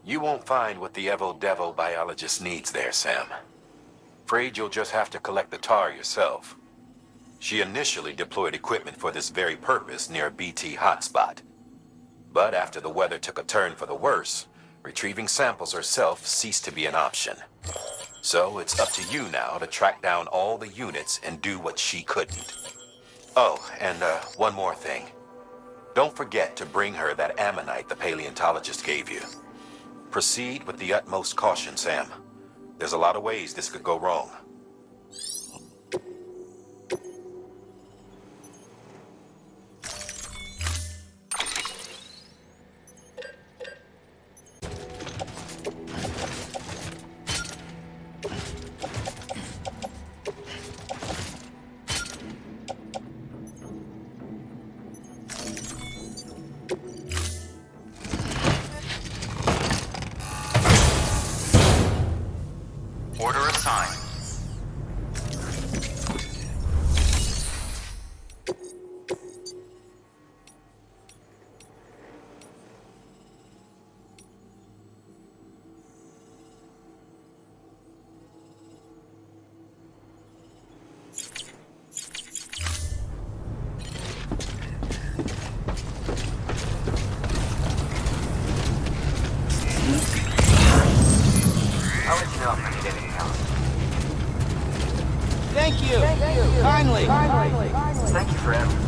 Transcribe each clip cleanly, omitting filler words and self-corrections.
You won't find what the Evo-devo Biologist needs there, Sam. Afraid you'll just have to collect the tar yourself. She initially deployed equipment for this very purpose near a BT hotspot. But after the weather took a turn for the worse, retrieving samples herself ceased to be an option. So it's up to you now to track down all the units and do what she couldn't. Oh, and one more thing. Don't forget to bring her that ammonite the paleontologist gave you. Proceed with the utmost caution, Sam. There's a lot of ways this could go wrong. Order assigned. I'll let you know if I need anything else. Thank you. Kindly. Thank you for everything.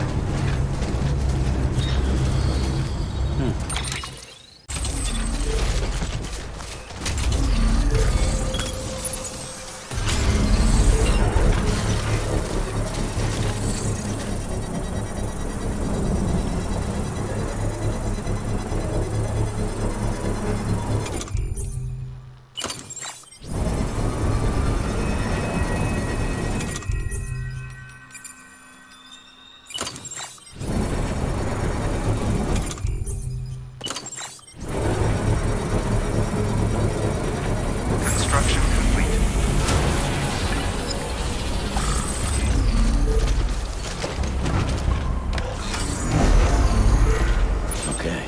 Construction complete. Okay.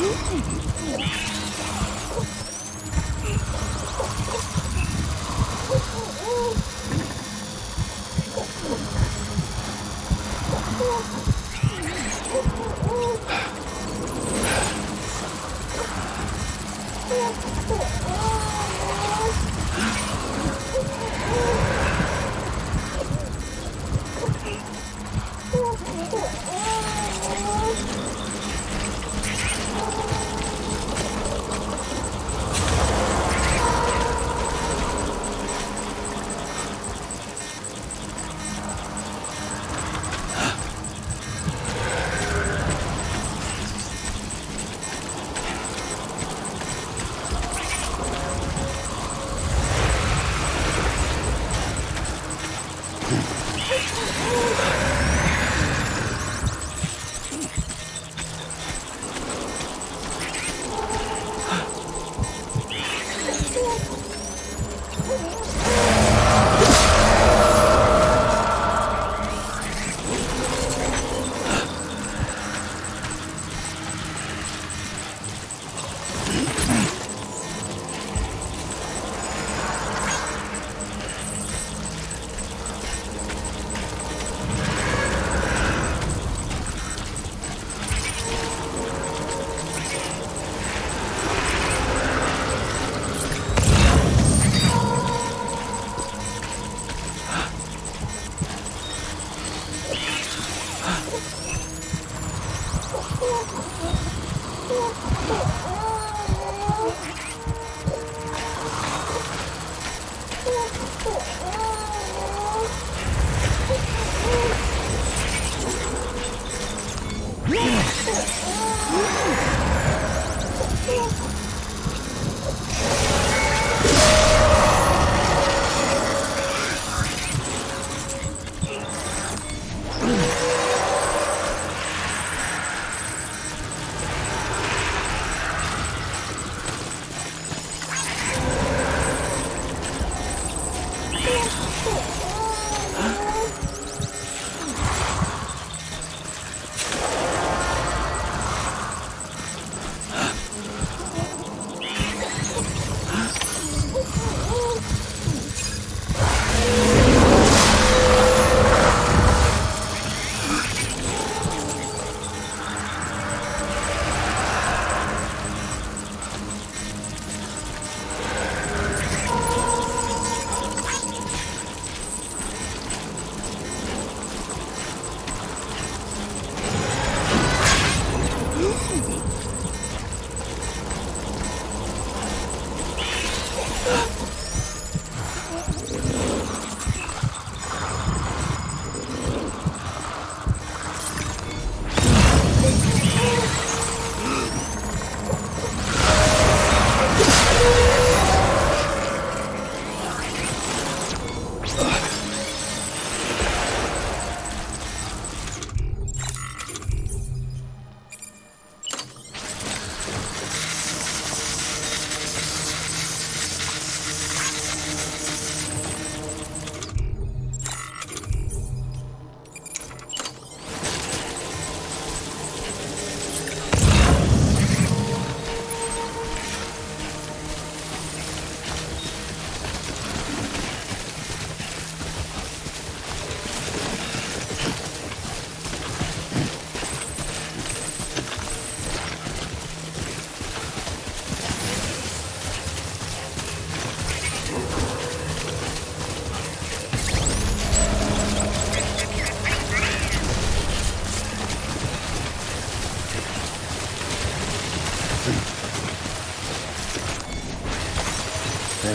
There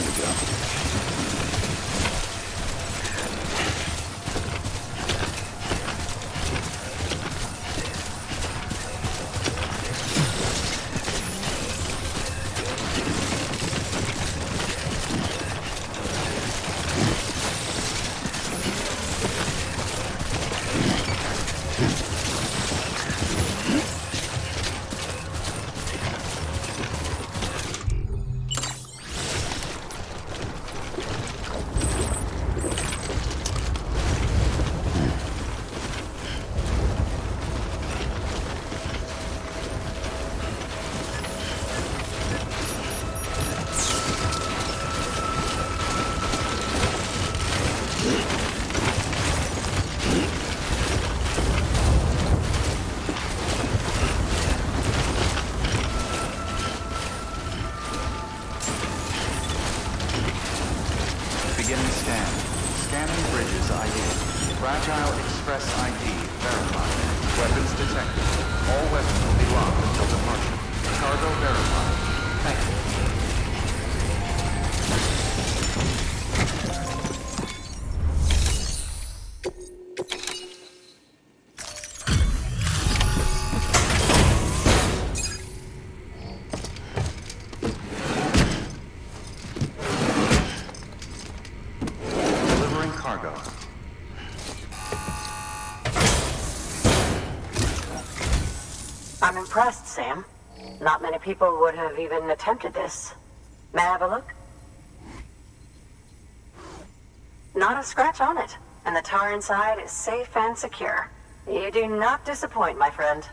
we go. Fragile Express ID verified. Weapons detected. All weapons will be locked until departure. Cargo verified. Thank you. Delivering cargo. I'm impressed, Sam. Not many people would have even attempted this. May I have a look? Not a scratch on it, and the tar inside is safe and secure. You do not disappoint, my friend.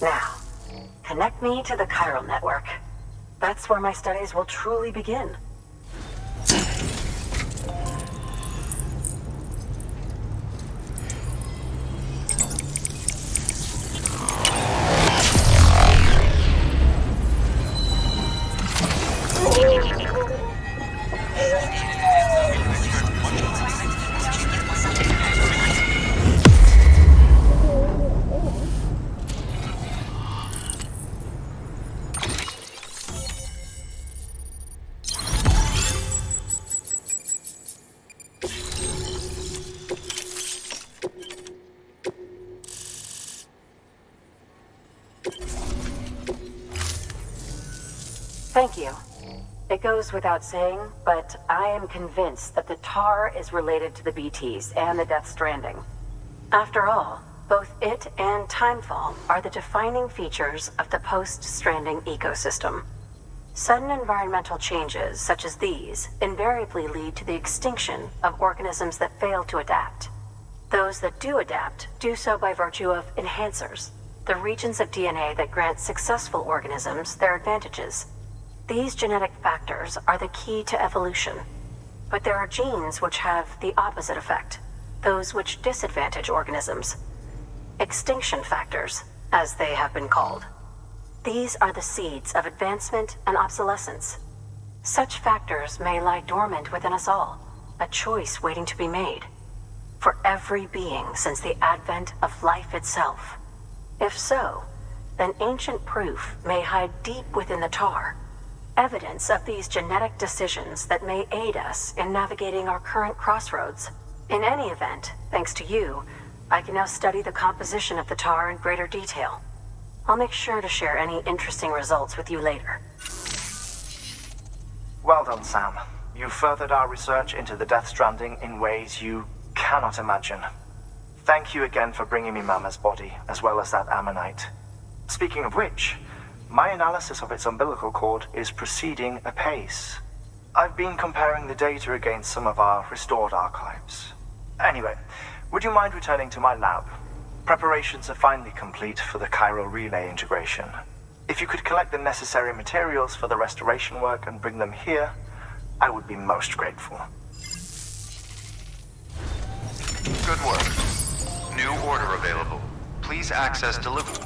Now, connect me to the chiral network. That's where my studies will truly begin. Thank you. It goes without saying, but I am convinced that the tar is related to the BTs and the Death Stranding. After all, both it and Timefall are the defining features of the post-Stranding ecosystem. Sudden environmental changes such as these invariably lead to the extinction of organisms that fail to adapt. Those that do adapt do so by virtue of enhancers, the regions of DNA that grant successful organisms their advantages. These genetic factors are the key to evolution. But there are genes which have the opposite effect, those which disadvantage organisms. Extinction factors, as they have been called. These are the seeds of advancement and obsolescence. Such factors may lie dormant within us all, a choice waiting to be made. For every being since the advent of life itself. If so, then ancient proof may hide deep within the tar. Evidence of these genetic decisions that may aid us in navigating our current crossroads. In any event, thanks to you, I can now study the composition of the tar in greater detail. I'll make sure to share any interesting results with you later. Well done, Sam. You furthered our research into the Death Stranding in ways you cannot imagine. Thank you again for bringing me Mama's body, as well as that ammonite. Speaking of which, my analysis of its umbilical cord is proceeding apace. I've been comparing the data against some of our restored archives. Anyway, would you mind returning to my lab? Preparations are finally complete for the chiral relay integration. If you could collect the necessary materials for the restoration work and bring them here, I would be most grateful. Good work. New order available. Please access delivery.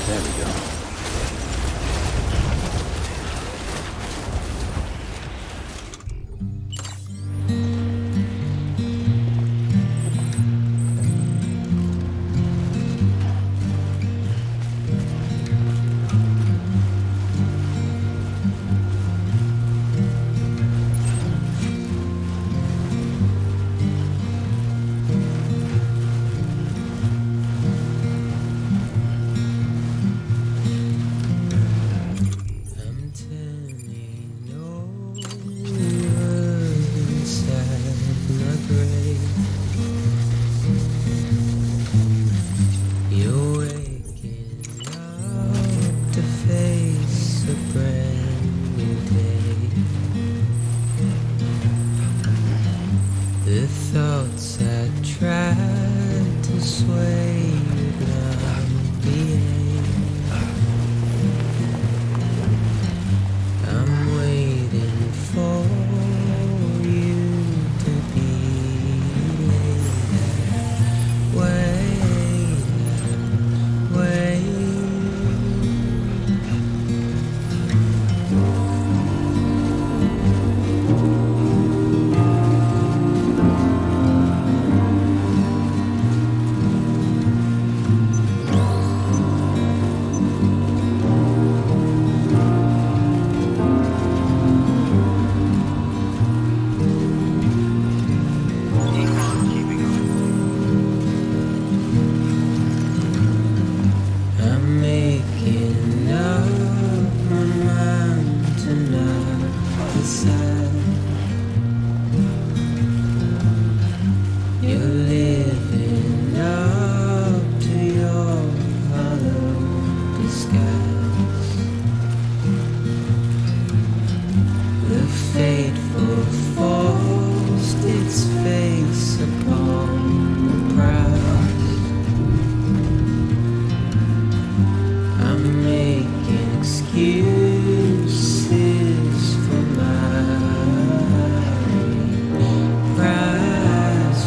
There we go. I'm turning over inside my grave. You're waking up to face a brand new day. The thoughts I tried to sway would not behave. I'm waiting for you to be later. Wait. I'm making up my mind to not decide. You're living up to your hollow disguise. The fateful forced its face upon the prize. I'm making excuses for my prize.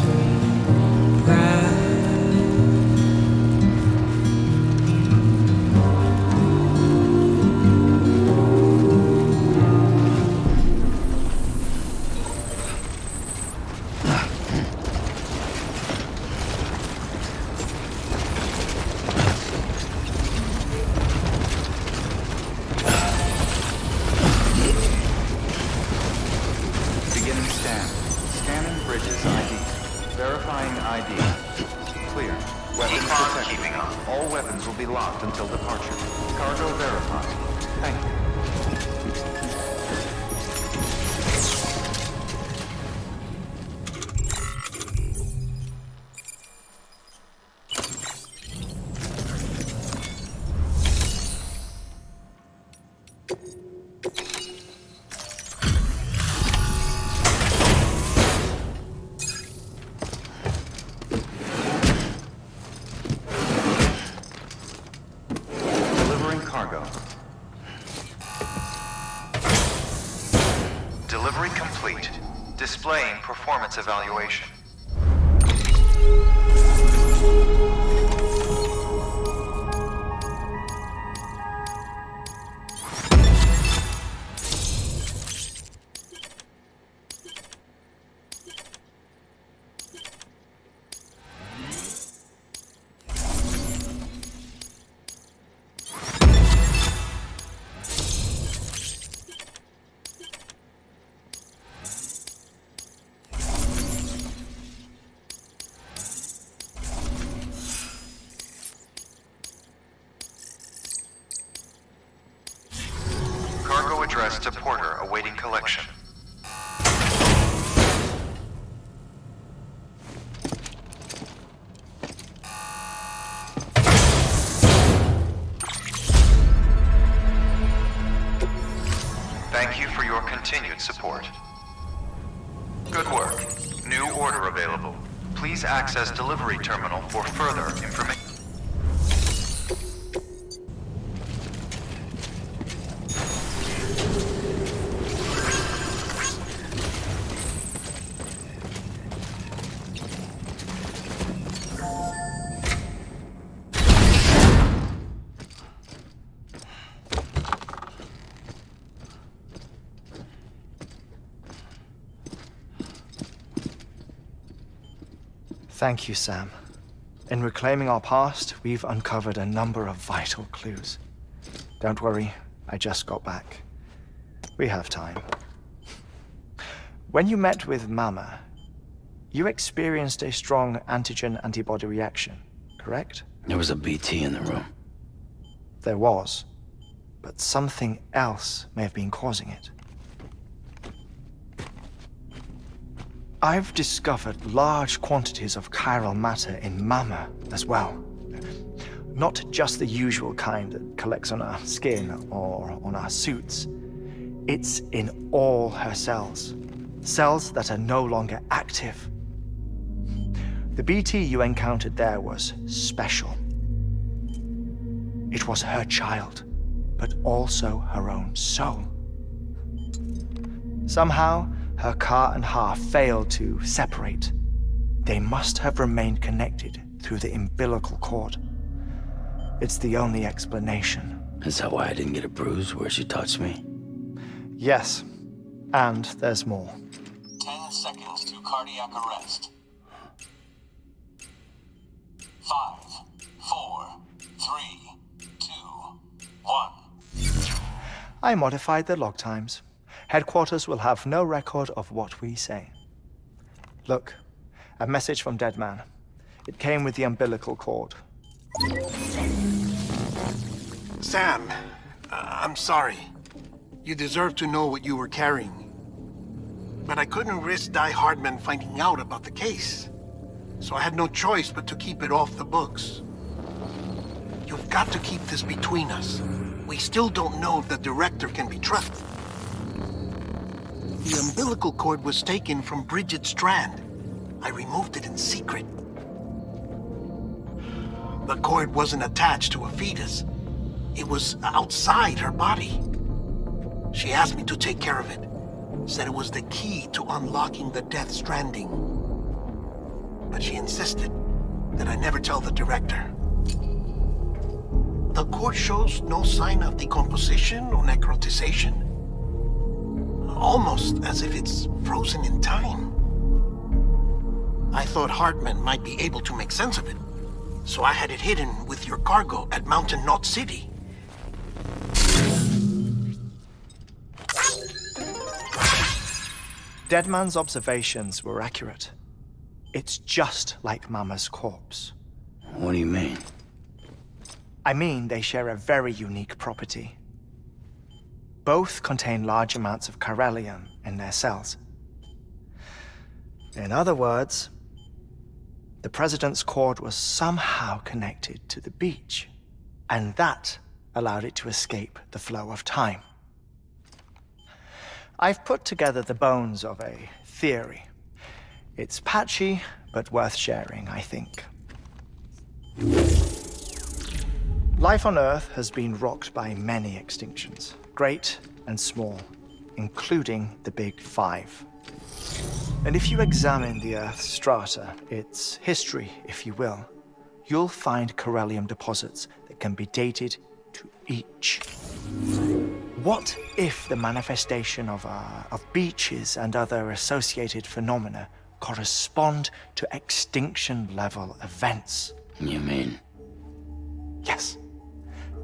Beginning scan. Scanning bridges ID. Verifying ID. Clear. Weapons detected. All weapons will be locked until departure. Cargo verified. Thank you. Delivering cargo. Delivery complete. Displaying performance evaluation. Cargo addressed to Porter awaiting collection. Thank you for your continued support. Good work. New order available. Please access delivery terminal for further information. Thank you, Sam. In reclaiming our past, we've uncovered a number of vital clues. Don't worry, I just got back. We have time. When you met with Mama, you experienced a strong antigen-antibody reaction, correct? There was a BT in the room. There was, but something else may have been causing it. I've discovered large quantities of chiral matter in Mama as well. Not just the usual kind that collects on our skin or on our suits. It's in all her cells. Cells that are no longer active. The BT you encountered there was special. It was her child, but also her own soul. Somehow, her car and half failed to separate. They must have remained connected through the umbilical cord. It's the only explanation. Is that why I didn't get a bruise where she touched me? Yes, and there's more. 10 seconds to cardiac arrest. 5, 4, 3, 2, 1. I modified the log times. Headquarters will have no record of what we say. Look, a message from Deadman. It came with the umbilical cord. Sam, I'm sorry. You deserve to know what you were carrying. But I couldn't risk Die Hardman finding out about the case. So I had no choice but to keep it off the books. You've got to keep this between us. We still don't know if the director can be trusted. The umbilical cord was taken from Bridget Strand. I removed it in secret. The cord wasn't attached to a fetus. It was outside her body. She asked me to take care of it. Said it was the key to unlocking the Death Stranding. But she insisted that I never tell the director. The cord shows no sign of decomposition or necrotization. Almost as if it's frozen in time. I thought Hartman might be able to make sense of it, so I had it hidden with your cargo at Mountain Knot City. Deadman's observations were accurate. It's just like Mama's corpse. What do you mean? I mean, they share a very unique property. Both contain large amounts of chiralium in their cells. In other words, the president's cord was somehow connected to the beach, and that allowed it to escape the flow of time. I've put together the bones of a theory. It's patchy, but worth sharing, I think. Life on Earth has been rocked by many extinctions, great and small, including the Big Five. And if you examine the Earth's strata, its history, if you will, you'll find corallium deposits that can be dated to each. What if the manifestation of beaches and other associated phenomena correspond to extinction-level events? You mean? Yes.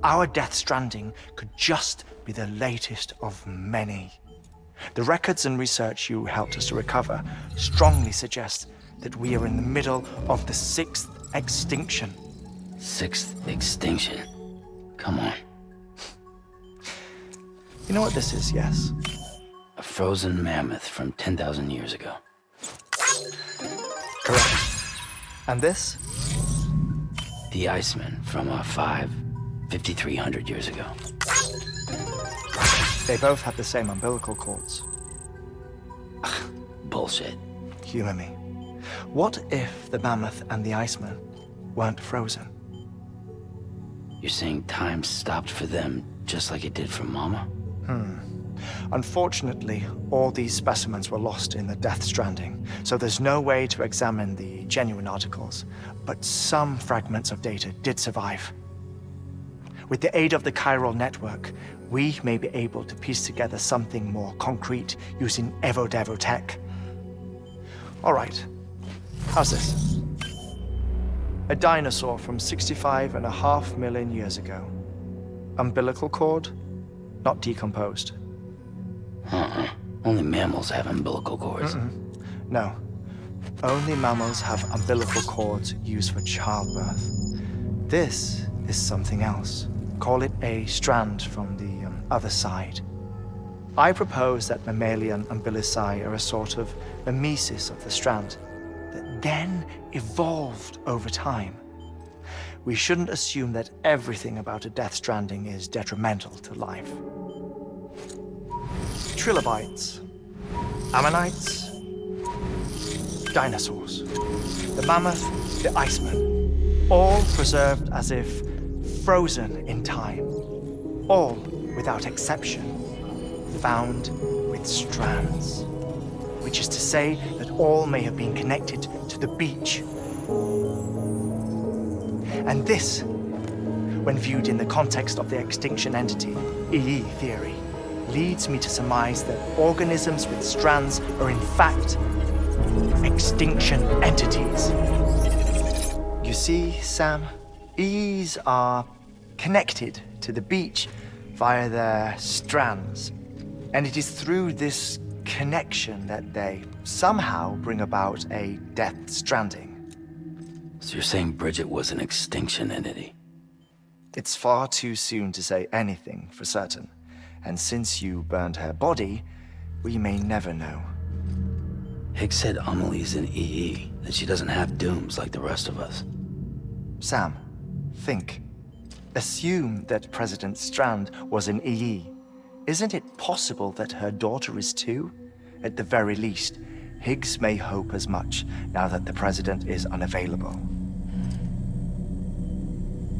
Our Death Stranding could just be the latest of many. The records and research you helped us to recover strongly suggest that we are in the middle of the 6th extinction. 6th extinction? Come on. You know what this is, yes? A frozen mammoth from 10,000 years ago. Correct. And this? The Iceman from 5,300 years ago. They both have the same umbilical cords. Bullshit. Humor me. What if the mammoth and the Iceman weren't frozen? You're saying time stopped for them just like it did for Mama? Unfortunately, all these specimens were lost in the Death Stranding, so there's no way to examine the genuine articles, but some fragments of data did survive. With the aid of the chiral network, we may be able to piece together something more concrete using Evo-devo tech. All right, how's this? A dinosaur from 65.5 million years ago. Umbilical cord, not decomposed. Only mammals have umbilical cords. No, only mammals have umbilical cords used for childbirth. This is something else. Call it a strand from the other side. I propose that mammalian umbilici are a sort of mimesis of the strand that then evolved over time. We shouldn't assume that everything about a Death Stranding is detrimental to life. Trilobites, ammonites, dinosaurs, the mammoth, the Iceman, all preserved as if frozen in time, all without exception, found with strands, which is to say that all may have been connected to the beach. And this, when viewed in the context of the extinction entity, EE theory, leads me to surmise that organisms with strands are in fact extinction entities. You see, Sam, EEs are connected to the beach via their strands, and it is through this connection that they somehow bring about a Death Stranding. So you're saying Bridget was an extinction entity? It's far too soon to say anything for certain, and since you burned her body, we may never know. Higgs said Amelie's an EE, that she doesn't have dooms like the rest of us. Sam, think. Assume that President Strand was an EE. Isn't it possible that her daughter is too? At the very least, Higgs may hope as much now that the president is unavailable.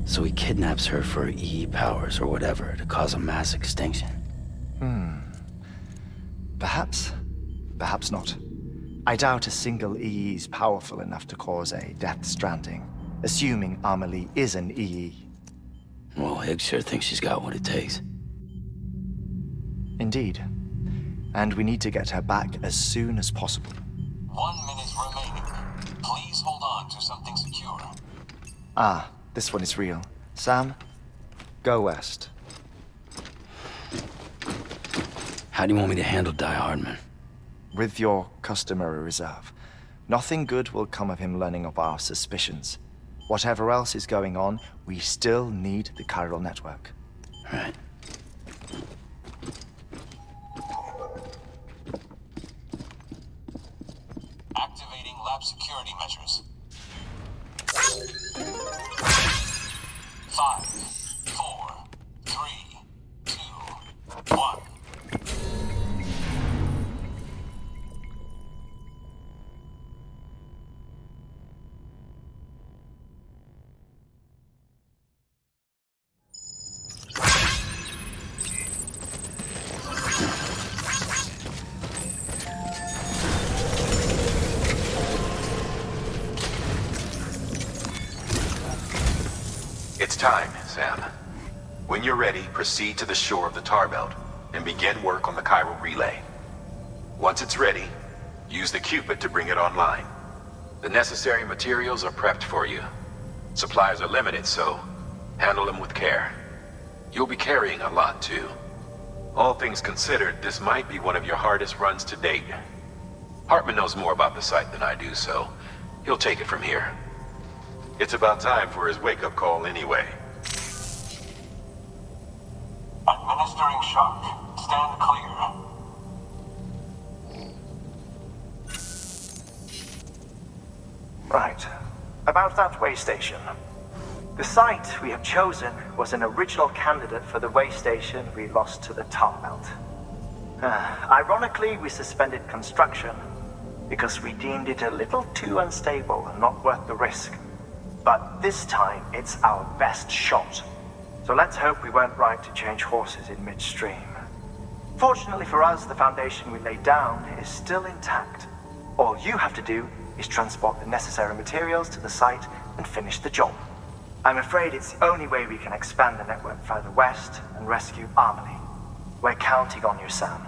So he kidnaps her for EE powers or whatever to cause a mass extinction. Perhaps. Perhaps not. I doubt a single EE is powerful enough to cause a Death Stranding, assuming Amelie is an EE. Well, Higgs sure thinks she's got what it takes. Indeed. And we need to get her back as soon as possible. 1 minute remaining. Please hold on to something secure. Ah, this one is real. Sam, go west. How do you want me to handle Die Hardman? With your customary reserve. Nothing good will come of him learning of our suspicions. Whatever else is going on, we still need the chiral network. Right. Activating lab security measures. 5, 4, 3, 2, 1. time, Sam. When you're ready, proceed to the shore of the tar belt and begin work on the chiral relay. Once it's ready, use the Cupid to bring it online. The necessary materials are prepped for you. Supplies are limited, so handle them with care. You'll be carrying a lot, too. All things considered, this might be one of your hardest runs to date. Hartman knows more about the site than I do, so he'll take it from here. It's about time for his wake-up call anyway. Administering shock. Stand clear. Right. About that way station. The site we have chosen was an original candidate for the way station we lost to the tar belt. Ironically, we suspended construction because we deemed it a little too unstable and not worth the risk. But this time, it's our best shot. So let's hope we weren't right to change horses in midstream. Fortunately for us, the foundation we laid down is still intact. All you have to do is transport the necessary materials to the site and finish the job. I'm afraid it's the only way we can expand the network further west and rescue Amelie. We're counting on you, Sam.